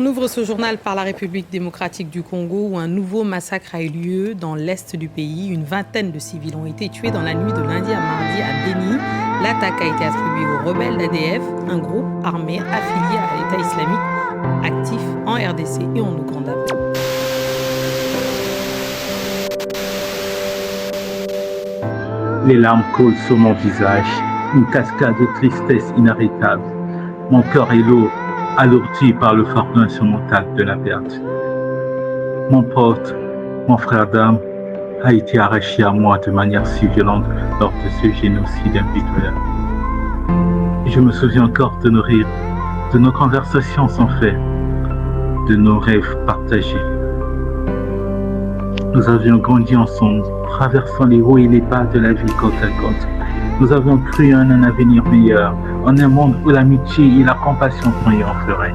On ouvre ce journal par la République démocratique du Congo où un nouveau massacre a eu lieu dans l'est du pays. Une vingtaine de civils ont été tués dans la nuit de lundi à mardi à Béni. L'attaque a été attribuée aux rebelles d'ADF, un groupe armé affilié à l'État islamique actif en RDC et en Ouganda. Les larmes coulent sur mon visage, une cascade de tristesse inarrêtable. Mon cœur est lourd, alourdi par le fardeau insurmontable de la perte. Mon pote, mon frère d'âme, a été arraché à moi de manière si violente lors de ce génocide impitoyable. Je me souviens encore de nos rires, de nos conversations sans fin, de nos rêves partagés. Nous avions grandi ensemble, traversant les hauts et les bas de la vie côte à côte. Nous avions cru en un avenir meilleur, en un monde où l'amitié et la compassion triompheraient.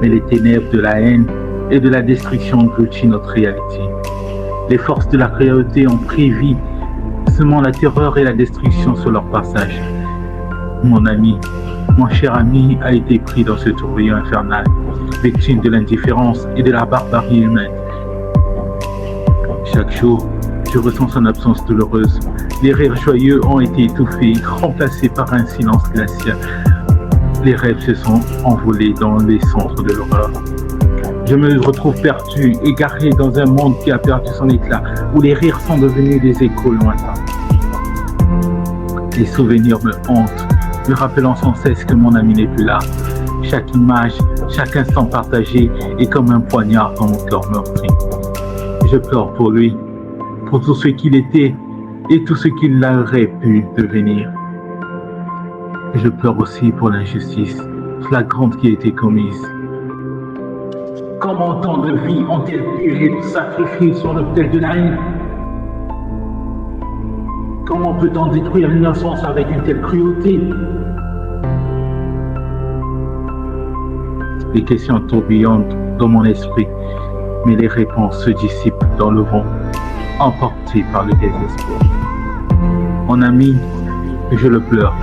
Mais les ténèbres de la haine et de la destruction ont englouti notre réalité. Les forces de la cruauté ont pris vie, semant la terreur et la destruction sur leur passage. Mon ami, mon cher ami a été pris dans ce tourbillon infernal, victime de l'indifférence et de la barbarie humaine. Chaque jour, je ressens son absence douloureuse. Les rires joyeux ont été étouffés, remplacés par un silence glacial. Les rêves se sont envolés dans les centres de l'horreur. Je me retrouve perdu, égaré dans un monde qui a perdu son éclat, où les rires sont devenus des échos lointains. Les souvenirs me hantent, me rappelant sans cesse que mon ami n'est plus là. Chaque image, chaque instant partagé est comme un poignard dans mon cœur meurtri. Je pleure pour lui, pour tout ce qu'il était et tout ce qu'il aurait pu devenir. Je pleure aussi pour l'injustice flagrante qui a été commise. Comment tant de vies ont-elles pu être sacrifiées sur l'autel de la haine? Comment peut-on détruire l'innocence avec une telle cruauté? Les questions tourbillonnent dans mon esprit, mais les réponses se dissipent dans le vent, emportées par le désespoir. Mon ami, je le pleure.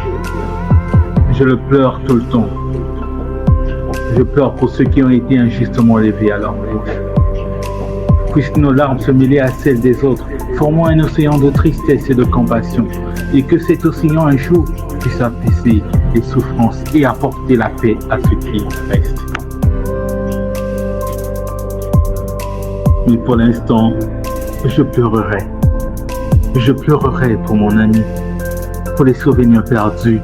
Je le pleure tout le temps. Je pleure pour ceux qui ont été injustement levés à leur bouche. Puissent nos larmes se mêler à celles des autres, formant un océan de tristesse et de compassion, et que cet océan un jour puisse apaiser les souffrances et apporter la paix à ceux qui restent. Mais pour l'instant, je pleurerai. Je pleurerai pour mon ami, pour les souvenirs perdus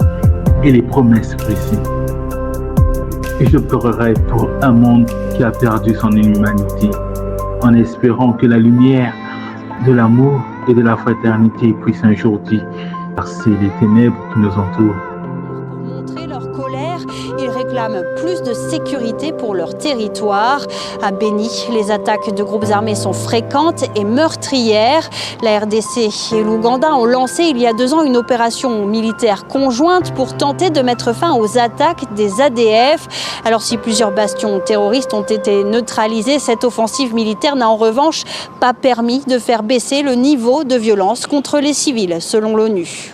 et les promesses brisées. Et je pleurerai pour un monde qui a perdu son humanité, en espérant que la lumière de l'amour et de la fraternité puisse un jour disperser les ténèbres qui nous entourent. Pour montrer leur colère, ils réclament plus de sécurité pour leur territoire. À Béni, les attaques de groupes armés sont fréquentes et meurtrières. La RDC et l'Ouganda ont lancé il y a 2 ans une opération militaire conjointe pour tenter de mettre fin aux attaques des ADF. Alors si plusieurs bastions terroristes ont été neutralisés, cette offensive militaire n'a en revanche pas permis de faire baisser le niveau de violence contre les civils, selon l'ONU.